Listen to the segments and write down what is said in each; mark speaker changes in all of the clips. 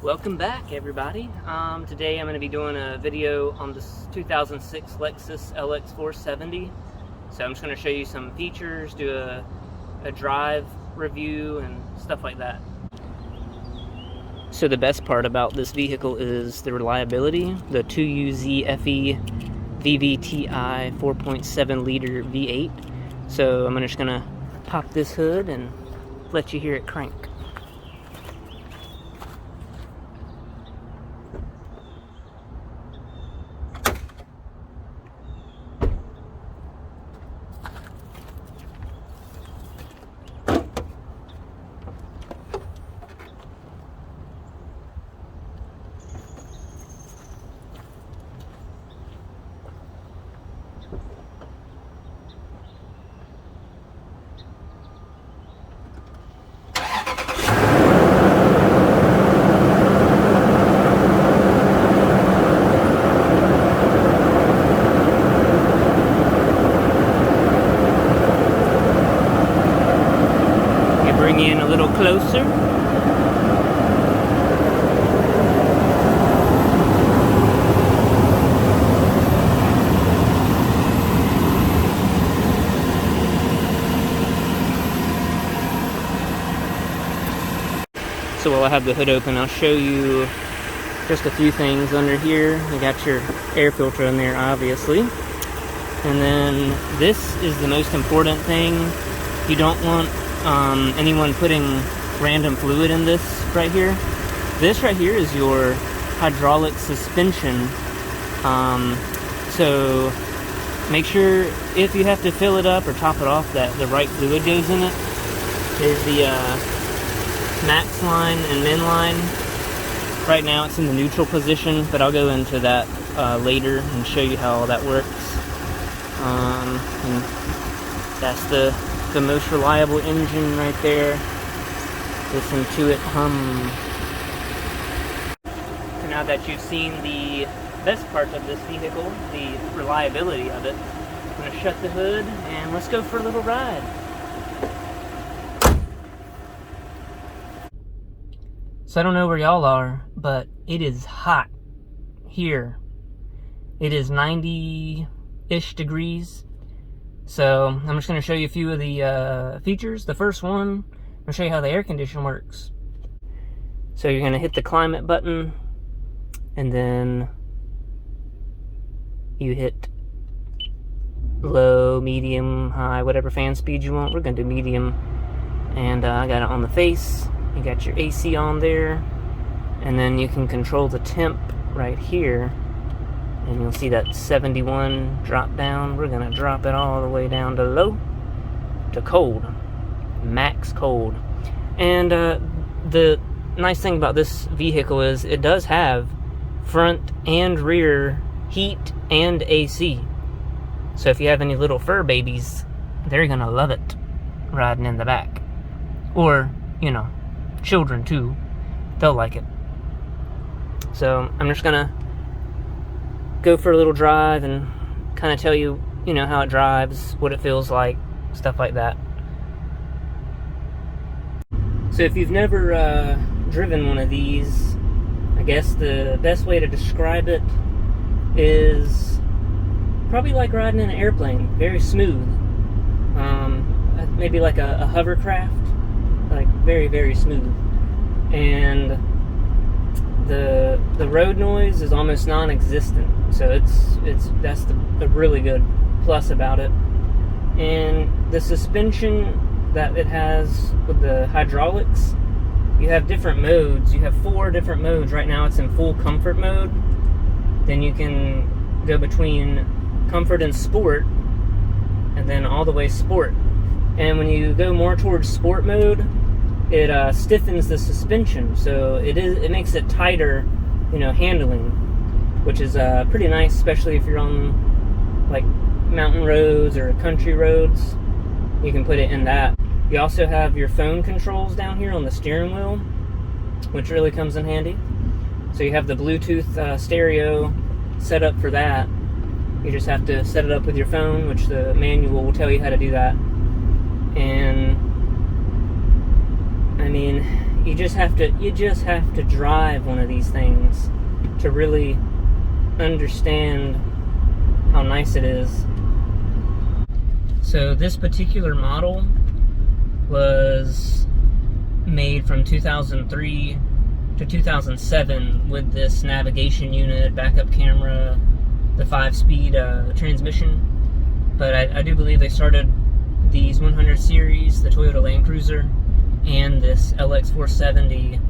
Speaker 1: Welcome back, everybody. Today I'm going to be doing a video on this 2006 Lexus LX470. So I'm just going to show you some features, do a drive review and stuff like that. So the best part about this vehicle is the reliability. The 2UZ-FE VVTi 4.7 liter V8. So I'm just going to pop this hood and let you hear it crank. In a little closer. So while I have the hood open, I'll show you just a few things under here. You got your air filter in there, obviously. And then this is the most important thing. You don't want anyone putting random fluid in this right here. This right here is your hydraulic suspension. So make sure if you have to fill it up or top it off that the right fluid goes in it. There's the max line and min line. Right now it's in the neutral position, but I'll go into that later and show you how all that works. And that's the most reliable engine right there. Listen to it hum. So now that you've seen the best part of this vehicle, the reliability of it, I'm going to shut the hood and let's go for a little ride. So I don't know where y'all are, but it is hot here. It is 90-ish degrees. So I'm just going to show you a few of the features. The first one, I'm going to show you how the air conditioner works. So you're going to hit the climate button, and then you hit low, medium, high, whatever fan speed you want. We're going to do medium. And I got it on the face. You got your AC on there. And then you can control the temp right here. And you'll see that 71 drop down. We're going to drop it all the way down to low, to cold, max cold. And the nice thing about this vehicle is it does have front and rear heat and AC. So if you have any little fur babies, they're going to love it riding in the back. Or, you know, children too. They'll like it. So I'm just going to go for a little drive and kind of tell you, how it drives, what it feels like, stuff like that. So if you've never driven one of these, I guess the best way to describe it is probably like riding in an airplane, very smooth. Maybe like a hovercraft, like very, very smooth. And the road noise is almost non-existent, so that's the really good plus about it. And the suspension that it has with the hydraulics, you have different modes. You have 4 different modes. Right now it's in full comfort mode. Then you can go between comfort and sport, and then all the way sport. And when you go more towards sport mode, it stiffens the suspension, so it makes it tighter, handling, which is pretty nice, especially if you're on like mountain roads or country roads. You can put it in that. You also have your phone controls down here on the steering wheel, which really comes in handy. So you have the Bluetooth stereo set up for that. You just have to set it up with your phone, which the manual will tell you how to do that. And I mean, you just have to drive one of these things to really understand how nice it is. So this particular model was made from 2003 to 2007 with this navigation unit, backup camera, the 5-speed transmission. But I do believe they started these 100 series, the Toyota Land Cruiser, and this LX470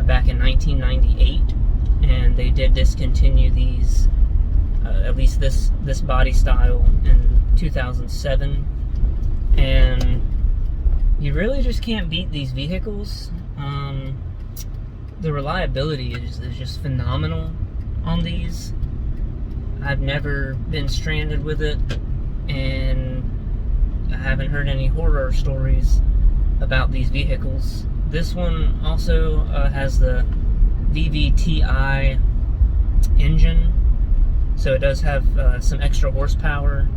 Speaker 1: back in 1998, and they did discontinue these, at least this body style, in 2007. And you really just can't beat these vehicles. The reliability is just phenomenal on these. I've never been stranded with it, and I haven't heard any horror stories about these vehicles. This one also has the VVTi engine, so it does have some extra horsepower.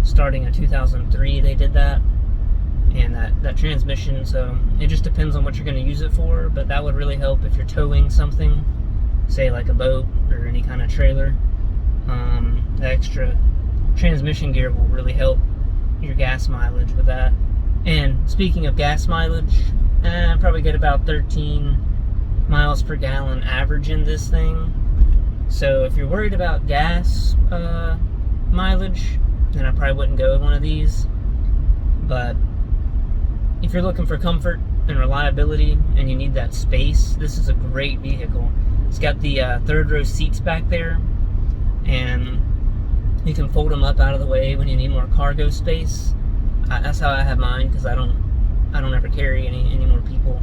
Speaker 1: Starting in 2003 they did that, and that transmission, so it just depends on what you're going to use it for, but that would really help if you're towing something, say like a boat or any kind of trailer. The extra transmission gear will really help your gas mileage with that. And speaking of gas mileage, I probably get about 13 miles per gallon average in this thing. So if you're worried about gas mileage, then I probably wouldn't go with one of these. But if you're looking for comfort and reliability and you need that space, this is a great vehicle. It's got the third row seats back there, and you can fold them up out of the way when you need more cargo space. That's how I have mine, because I don't ever carry any more people.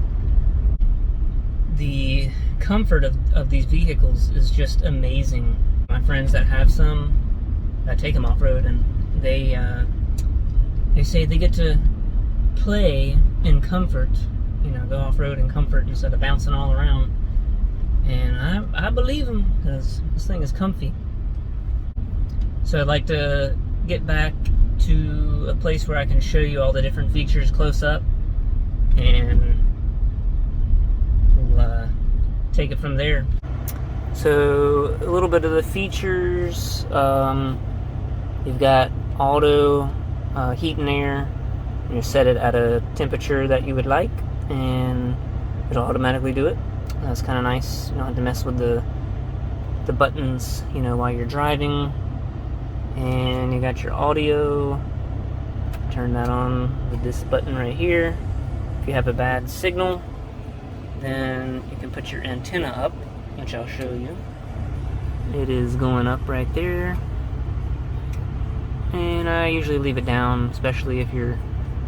Speaker 1: The comfort of these vehicles is just amazing. My friends that have some, I take them off-road, and they say they get to play in comfort, go off-road in comfort instead of bouncing all around. And I believe them, because this thing is comfy. So I'd like to get back to a place where I can show you all the different features close up, and we'll take it from there. So a little bit of the features. You've got auto heat and air. You set it at a temperature that you would like, and it'll automatically do it. That's kind of nice. You don't have to mess with the buttons, while you're driving. And you got your audio. Turn that on with this button right here. If you have a bad signal, then you can put your antenna up, which I'll show you. It is going up right there. And I usually leave it down, especially if you're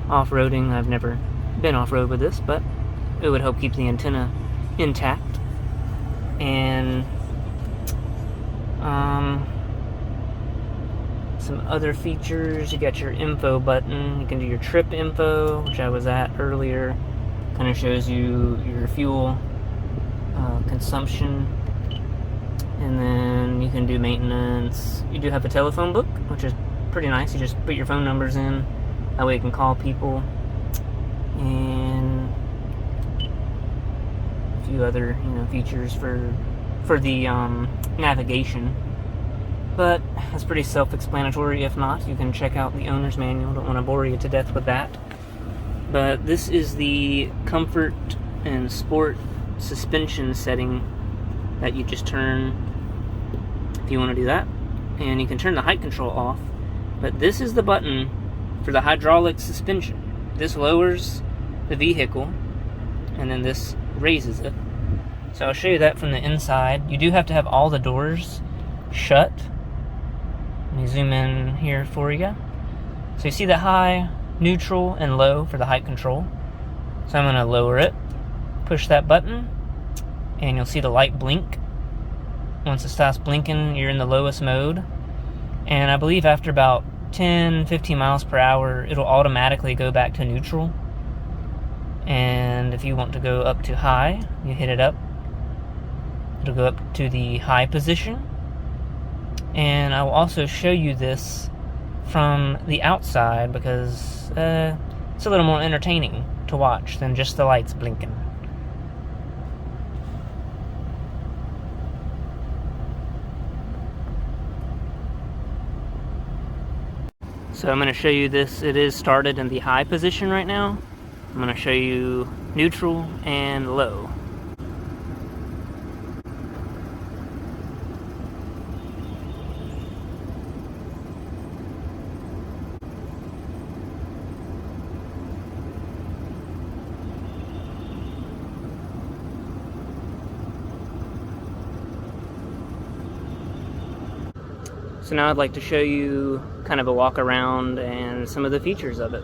Speaker 1: off-roading. I've never been off-road with this, but it would help keep the antenna intact. And some other features, you got your info button. You can do your trip info, which I was at earlier. Kind of shows you your fuel consumption. And then you can do maintenance. You do have a telephone book, which is pretty nice. You just put your phone numbers in, that way you can call people. And a few other features for the navigation. But that's pretty self-explanatory. If not, you can check out the owner's manual. Don't want to bore you to death with that. But this is the comfort and sport suspension setting that you just turn if you want to do that. And you can turn the height control off. But this is the button for the hydraulic suspension. This lowers the vehicle, and then this raises it. So I'll show you that from the inside. You do have to have all the doors shut. Let me zoom in here for you. So you see the high, neutral, and low for the height control. So I'm going to lower it, push that button, and you'll see the light blink. Once it stops blinking, you're in the lowest mode. And I believe after about 10-15 miles per hour, it'll automatically go back to neutral. And if you want to go up to high, you hit it up. It'll go up to the high position. And I will also show you this from the outside, because it's a little more entertaining to watch than just the lights blinking. So I'm going to show you this. It is started in the high position right now. I'm going to show you neutral and low. So now I'd like to show you kind of a walk around and some of the features of it.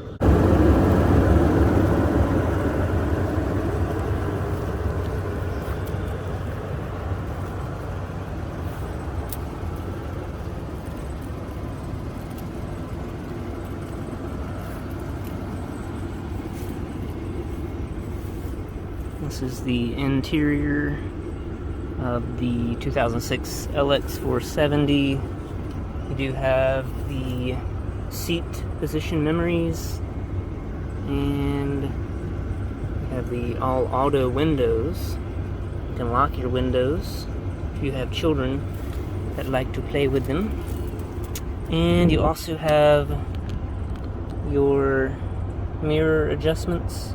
Speaker 1: This is the interior of the 2006 LX470. You do have the seat position memories, and you have the all auto windows. You can lock your windows if you have children that like to play with them. And you also have your mirror adjustments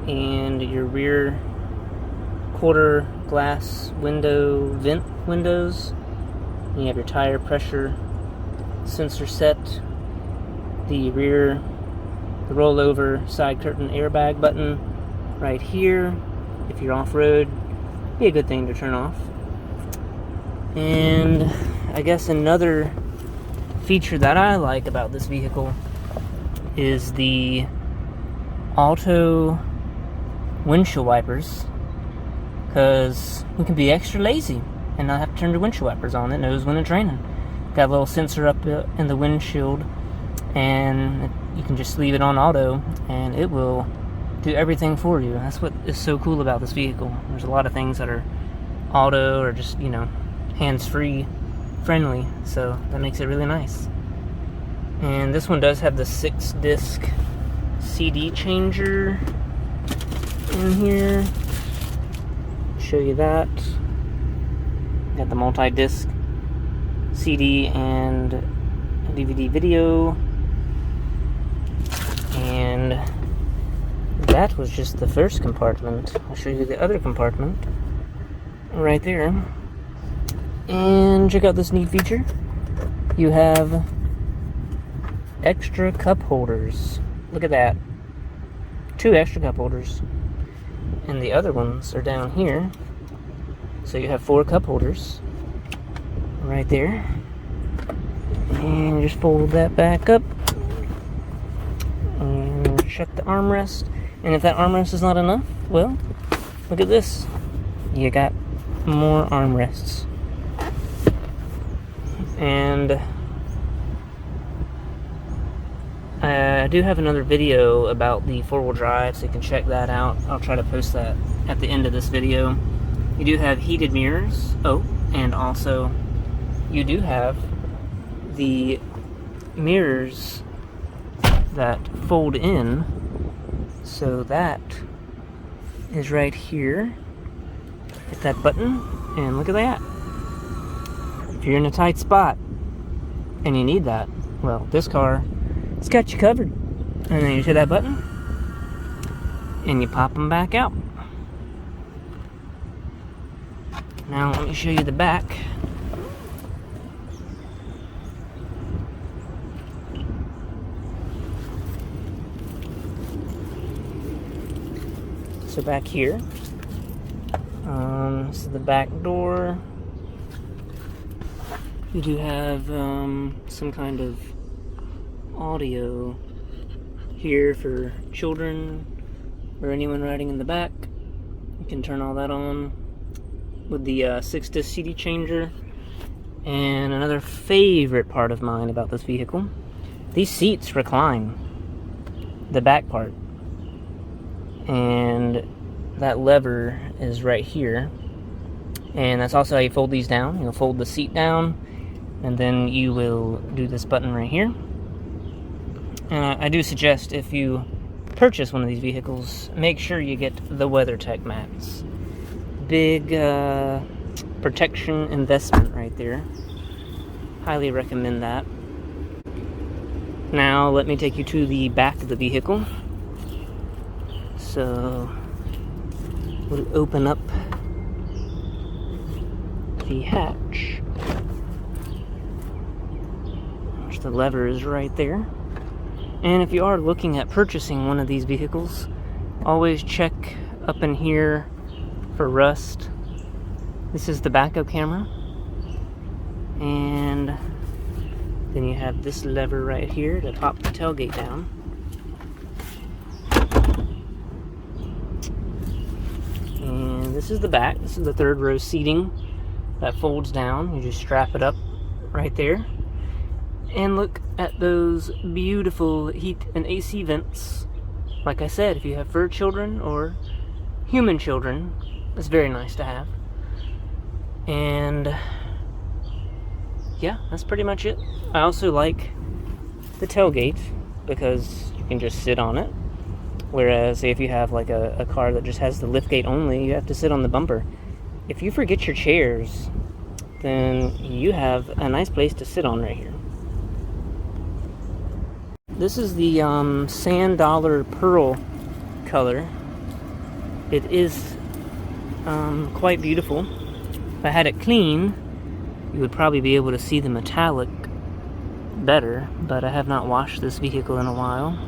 Speaker 1: and your rear quarter glass window vent windows. You have your tire pressure sensor set, the rear, the rollover side curtain airbag button right here. If you're off-road, be a good thing to turn off. And I guess another feature that I like about this vehicle is the auto windshield wipers, because we can be extra lazy and not have to turn the windshield wipers on. It knows when it's raining. Got a little sensor up in the windshield, and you can just leave it on auto and it will do everything for you. That's what is so cool about this vehicle. There's a lot of things that are auto or just, you know, hands-free friendly, so that makes it really nice. And this one does have the 6-disc CD changer in here. Show you that. Got the multi-disc CD and DVD video. And that was just the first compartment. I'll show you the other compartment right there. And check out this neat feature. You have extra cup holders. Look at that. 2 extra cup holders. And the other ones are down here. So you have 4 cup holders right there. And just fold that back up. And check the armrest. And if that armrest is not enough, well, look at this. You got more armrests. And I do have another video about the 4-wheel drive, so you can check that out. I'll try to post that at the end of this video. You do have heated mirrors. Oh, and also you do have the mirrors that fold in. So that is right here. Hit that button, and look at that. If you're in a tight spot and you need that, well, this car, it's got you covered. And then you hit that button and you pop them back out. Now let me show you the back. So back here, this is the back door. You do have some kind of audio here for children or anyone riding in the back. You can turn all that on with the 6-disc CD changer. And another favorite part of mine about this vehicle, these seats recline, the back part, and that lever is right here, and that's also how you fold these down. You'll fold the seat down, and then you will do this button right here. And I do suggest, if you purchase one of these vehicles, make sure you get the WeatherTech mats. Big protection investment right there. Highly recommend that. Now let me take you to the back of the vehicle. So we'll open up the hatch. There's the lever is right there. And if you are looking at purchasing one of these vehicles, always check up in here for rust. This is the backup camera. And then you have this lever right here to pop the tailgate down. And this is the back. This is the third row seating that folds down. You just strap it up right there. And look at those beautiful heat and AC vents. Like I said, if you have fur children or human children, it's very nice to have. And yeah, that's pretty much it. I also like the tailgate because you can just sit on it. Whereas if you have like a car that just has the liftgate only, you have to sit on the bumper. If you forget your chairs, then you have a nice place to sit on right here. This is the Sand Dollar Pearl color. It is quite beautiful. If I had it clean, you would probably be able to see the metallic better, but I have not washed this vehicle in a while.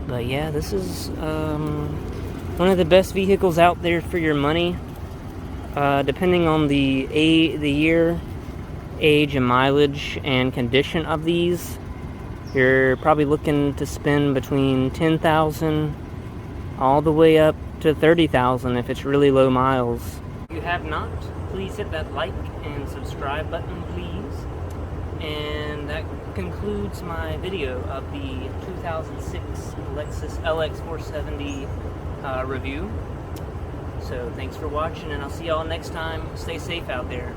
Speaker 1: But yeah, this is one of the best vehicles out there for your money. Depending on the year, age, and mileage and condition of these, you're probably looking to spend between $10,000 all the way up to $30,000 if it's really low miles. If you have not, please hit that like and subscribe button, please. And that concludes my video of the 2006 Lexus LX470 review. So thanks for watching, and I'll see y'all next time. Stay safe out there.